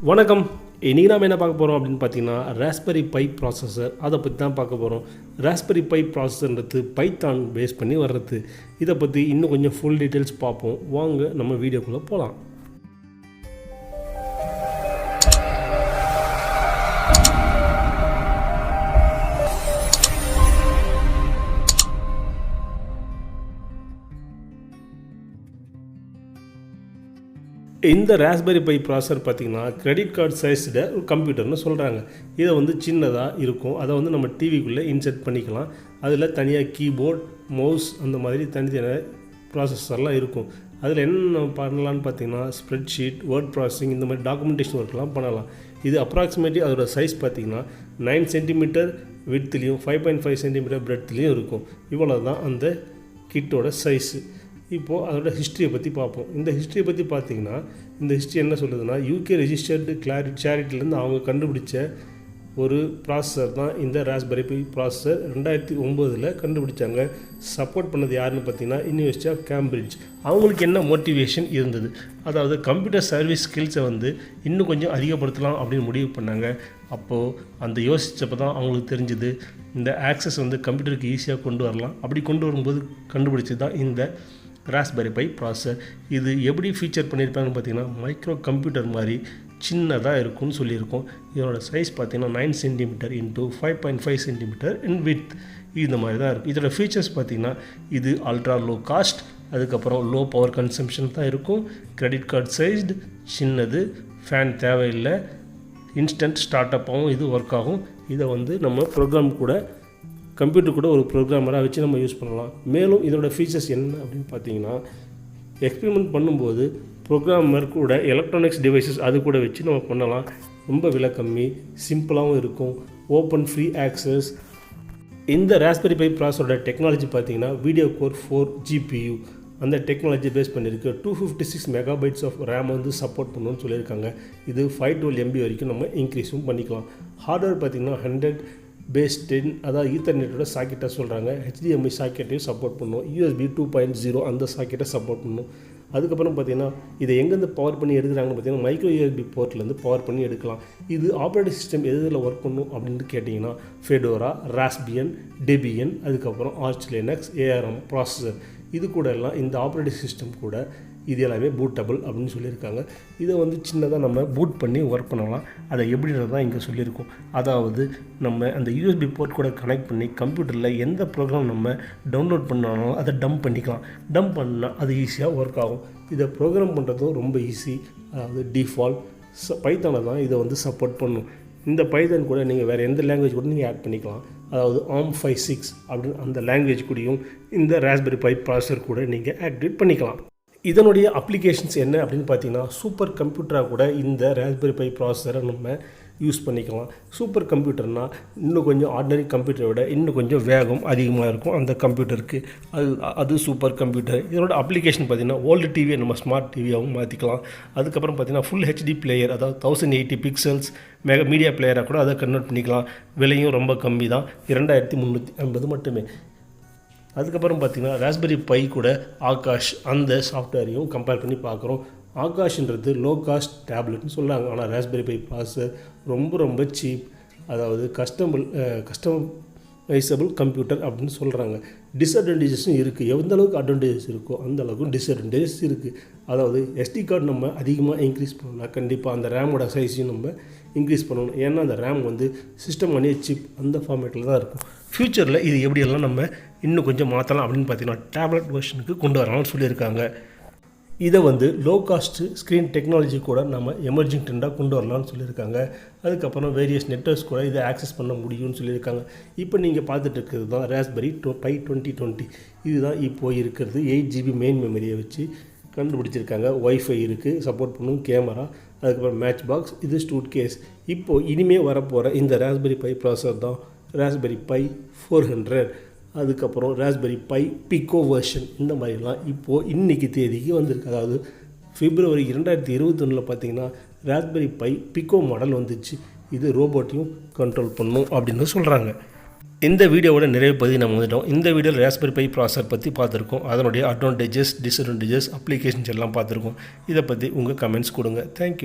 வணக்கம். இன்றைக்கி நாம் என்ன பார்க்க போகிறோம் அப்படின்னு பார்த்தீங்கன்னா ராஸ்பெரி பை ப்ராசஸர் அதை பற்றி தான் பார்க்க போகிறோம். ராஸ்பெரி பை ப்ராசஸர்ன்றது பைத்தான் பேஸ் பண்ணி வர்றது. இதை பற்றி இன்னும் கொஞ்சம் ஃபுல் டீட்டெயில்ஸ் பார்ப்போம். வாங்க நம்ம வீடியோக்குள்ளே போகலாம். இந்த ராஸ்பெரி பை ப்ராசஸர் பார்த்திங்கன்னா கிரெடிட் கார்டு சைஸ்டு ஒரு கம்ப்யூட்டர்னு சொல்கிறாங்க. இதை சின்னதாக இருக்கும். அதை நம்ம டிவிக்குள்ளே இன்செர்ட் பண்ணிக்கலாம். அதில் தனியாக கீபோர்ட், மவுஸ் அந்த மாதிரி தனித்தனியாக ப்ராசஸர்லாம் இருக்கும். அதில் என்ன பண்ணலான்னு பார்த்தீங்கன்னா ஸ்ப்ரெட்ஷீட், வேர்ட் ப்ராசஸிங் இந்த மாதிரி டாக்குமெண்டேஷன் ஒர்க்லாம் பண்ணலாம். இது அப்ராக்சிமேட்லி அதோட சைஸ் பார்த்திங்கன்னா 9 சென்டிமீட்டர் விட்த்லேயும் 5.5 சென்டிமீட்டர் பிரெட்த்லேயும் இருக்கும். இவ்வளோ தான் அந்த கிட்டோட சைஸு. இப்போது அதோட ஹிஸ்ட்ரியை பற்றி பார்ப்போம். இந்த ஹிஸ்ட்ரியை பற்றி பார்த்திங்கன்னா இந்த ஹிஸ்ட்ரி என்ன சொல்லுதுன்னா யூகே ரெஜிஸ்டர்டு சேரிட்டிலேருந்து அவங்க கண்டுபிடிச்ச ஒரு ப்ராசஸர் தான் இந்த ராஸ்பெரி பை ப்ராசஸர். 2009 கண்டுபிடிச்சாங்க. சப்போர்ட் பண்ணது யாருன்னு பார்த்தீங்கன்னா யூனிவர்சிட்டி ஆஃப் கேம்பிரிட்ஜ். அவங்களுக்கு என்ன மோட்டிவேஷன் இருந்தது, அதாவது கம்ப்யூட்டர் சர்வீஸ் ஸ்கில்ஸை இன்னும் கொஞ்சம் அதிகப்படுத்தலாம் அப்படின்னு முடிவு பண்ணாங்க. அப்போது அந்த யோசித்தப்போ தான் அவங்களுக்கு தெரிஞ்சுது இந்த ஆக்சஸ் கம்ப்யூட்டருக்கு ஈஸியாக கொண்டு வரலாம். அப்படி கொண்டு வரும்போது கண்டுபிடிச்சது தான் இந்த ராஸ்பெரி பை ப்ராசஸர். இது எப்படி ஃபீச்சர் பண்ணியிருப்பாங்கன்னு பார்த்தீங்கன்னா மைக்ரோ கம்ப்யூட்டர் மாதிரி சின்னதாக இருக்கும்னு சொல்லியிருக்கோம். இதோட சைஸ் பார்த்தீங்கன்னா 9 centimetre into 5.5 centimetre in with இந்த மாதிரி தான் இருக்கும். இதோட ஃபீச்சர்ஸ் பார்த்திங்கன்னா இது அல்ட்ரா லோ காஸ்ட், அதுக்கப்புறம் லோ பவர் கன்சம்ஷன் தான் இருக்கும், கிரெடிட் கார்டு சைஸ்டு, சின்னது, ஃபேன் தேவையில்லை, இன்ஸ்டன்ட் ஸ்டார்ட் அப்பாகவும் இது ஒர்க் ஆகும். இதை நம்ம ப்ரோக்ராம் கூட கம்ப்யூட்டர் கூட ஒரு ப்ரோக்ராமராக வச்சு நம்ம யூஸ் பண்ணலாம். மேலும் இதோட ஃபீச்சர்ஸ் என்ன அப்படின்னு பார்த்தீங்கன்னா எக்ஸ்பெரிமெண்ட் பண்ணும்போது ப்ரோக்ராமர் கூட எலக்ட்ரானிக்ஸ் டிவைசஸ் அது கூட வச்சு நம்ம பண்ணலாம். ரொம்ப விலை கம்மி, சிம்பிளாகவும் இருக்கும், ஓப்பன் ஃப்ரீ ஆக்சஸ். இந்த ராஸ்பெரி பை ப்ராசஸரோட டெக்னாலஜி பார்த்தீங்கன்னா வீடியோ கோர் 4 GPU அந்த டெக்னாலஜி பேஸ் பண்ணியிருக்கு. 256 மெகாபைட்ஸ் ஆஃப் ரேம் சப்போர்ட் பண்ணணும்னு சொல்லியிருக்காங்க. இது 512 MB வரைக்கும் நம்ம இன்க்ரீஸும் பண்ணிக்கலாம். ஹார்ட்வேர் பார்த்திங்கன்னா 100 பேஸ் 10 அதாவது ஈத்தர்நெட்டோட சாக்கெட்டை சொல்கிறாங்க. HDMI சாக்கெட்டையும் சப்போர்ட் பண்ணணும். USB 2.0 அந்த சாக்கெட்டை சப்போர்ட் பண்ணணும். அதுக்கப்புறம் பார்த்திங்கன்னா இதை எங்கேருந்து பவர் பண்ணி எடுக்கிறாங்கன்னு பார்த்தீங்கன்னா மைக்ரோ USB போர்ட்லேருந்து பவர் பண்ணி எடுக்கலாம். இது ஆப்ரேட்டிங் சிஸ்டம் எதில் ஒர்க் பண்ணும் அப்படின்னு கேட்டிங்கன்னா ஃபெடோரா, ராஸ்பியன், டெபியன், அதுக்கப்புறம் ஆர்ச் லினக்ஸ், ARM ப்ராசஸர் இது கூட எல்லாம் இந்த ஆப்ரேட்டிங் சிஸ்டம் கூட இது எல்லாமே பூட்டபிள் அப்படின்னு சொல்லியிருக்காங்க. இதை சின்னதாக நம்ம பூட் பண்ணி ஒர்க் பண்ணலாம். அதை எப்படின்றது தான் இங்கே சொல்லியிருக்கோம். அதாவது நம்ம அந்த USB போர்ட் கூட கனெக்ட் பண்ணி கம்ப்யூட்டரில் எந்த ப்ரோக்ராம் நம்ம டவுன்லோட் பண்ணாலும் அதை டம்ப் பண்ணிக்கலாம். டம்ப் பண்ணால் அது ஈஸியாக ஒர்க் ஆகும். இதை ப்ரோக்ராம் பண்ணுறதும் ரொம்ப ஈஸி. அதாவது டிஃபால்ட் பைத்தானை தான் இதை சப்போர்ட் பண்ணும். இந்த பைத்தான் கூட நீங்கள் வேறு எந்த லாங்குவேஜ் கூட நீங்கள் ஆட் பண்ணிக்கலாம். அதாவது ARM5.6 அப்படின்னு அந்த லாங்குவேஜ் கூடயும் இந்த ராஸ்பெரி பை ப்ராசஸர் கூட நீங்கள் ஆக்டிவேட் பண்ணிக்கலாம். இதனுடைய அப்ளிகேஷன்ஸ் என்ன அப்படின்னு பார்த்தீங்கன்னா சூப்பர் கம்ப்யூட்டராக கூட இந்த ராஸ்பெரி பை ப்ராசஸரை நம்ம யூஸ் பண்ணிக்கலாம். சூப்பர் கம்ப்யூட்டர்னால் இன்னும் கொஞ்சம் ஆர்டினரி கம்ப்யூட்டரை விட இன்னும் கொஞ்சம் வேகம் அதிகமாக இருக்கும் அந்த கம்ப்யூட்டருக்கு. அது சூப்பர் கம்ப்யூட்டர். இதனோட அப்ளிகேஷன் பார்த்திங்கன்னா ஓல்டு டிவியை நம்ம ஸ்மார்ட் டிவியாகவும் மாற்றிக்கலாம். அதுக்கப்புறம் பார்த்திங்கன்னா ஃபுல் HD பிளேயர், அதாவது 1080 பிக்சல்ஸ் மீடியா பிளேயராக கூட அதை கன்வெர்ட் பண்ணிக்கலாம். விலையும் ரொம்ப கம்மி தான், 2350 மட்டுமே. அதுக்கப்புறம் பார்த்திங்கன்னா ராஸ்பெரி பை கூட ஆகாஷ் அந்த சாஃப்ட்வேரையும் கம்பேர் பண்ணி பார்க்குறோம். ஆகாஷ்ன்றது லோ காஸ்ட் டேப்லெட்னு சொல்கிறாங்க. ஆனால் ராஸ்பெரி பை ப்ராசஸர் ரொம்ப சீப், அதாவது கஸ்டமைசபிள் கம்ப்யூட்டர் அப்படின்னு சொல்கிறாங்க. டிஸ்அட்வான்டேஜஸும் இருக்குது. எந்த அளவுக்கு அட்வான்டேஜஸ் இருக்கோ அந்த அளவுக்கும் டிஸ்அட்வான்டேஜஸ் இருக்குது. அதாவது SD கார்டு நம்ம அதிகமாக இன்க்ரீஸ் பண்ணலாம். கண்டிப்பாக அந்த ரேமோட சைஸையும் நம்ம இன்க்ரீஸ் பண்ணணும். ஏன்னா அந்த ரேம் சிஸ்டம் அணிய சிப் அந்த ஃபார்மேட்டில் தான் இருக்கும். ஃப்யூச்சரில் இது எப்படியெல்லாம் நம்ம இன்னும் கொஞ்சம் மாற்றலாம் அப்படின்னு பார்த்தீங்கன்னா டேப்லெட் வெர்ஷனுக்கு கொண்டு வரலாம்னு சொல்லியிருக்காங்க. இதை லோ காஸ்ட் ஸ்க்ரீன் டெக்னாலஜி கூட நம்ம எமர்ஜிங் ட்ரெண்டாக கொண்டு வரலாம்னு சொல்லியிருக்காங்க. அதுக்கப்புறம் வேரியஸ் நெட்வொர்க்ஸ் கூட இதை ஆக்சஸ் பண்ண முடியும்னு சொல்லியிருக்காங்க. இப்போ நீங்கள் பார்த்துட்டு இருக்கிறது தான் ராஸ்பெரி பை 2020. இதுதான் இப்போது இருக்கிறது. 8 GB மெயின் மெமரியை வச்சு கண்டுபிடிச்சிருக்காங்க. ஒய்ஃபை இருக்குது, சப்போர்ட் பண்ணும், கேமரா, அதுக்கப்புறம் மேட்ச் பாக்ஸ், இது ஸ்டூட் கேஸ். இப்போது இனிமேல் வரப்போகிற இந்த ராஸ்பெரி பை ப்ராசஸர் தான் ராஸ்பெரி பை 400. அதுக்கப்புறம் ராஸ்பெரி பை பிக்கோ வெர்ஷன் இந்த மாதிரிலாம் இப்போது இன்றைக்கி தேதிக்கு வந்திருக்கு. அதாவது February 2021 பார்த்திங்கன்னா ராஸ்பெரி பை பிக்கோ மாடல் வந்துச்சு. இது ரோபோட்டையும் கண்ட்ரோல் பண்ணும் அப்படின்னு சொல்கிறாங்க. இந்த வீடியோவோட நிறைவு பகுதி நம்ம வந்துட்டோம். இந்த வீடியோவில் ராஸ்பெரி பை ப்ராசஸர் பற்றி பார்த்துருக்கோம். அதனுடைய அட்வான்டேஜஸ், டிஸ்அட்வான்டேஜஸ், அப்ளிகேஷன்ஸ் எல்லாம் பார்த்துருக்கோம். இதை பற்றி உங்கள் கமெண்ட்ஸ் கொடுங்க. தேங்க்யூ.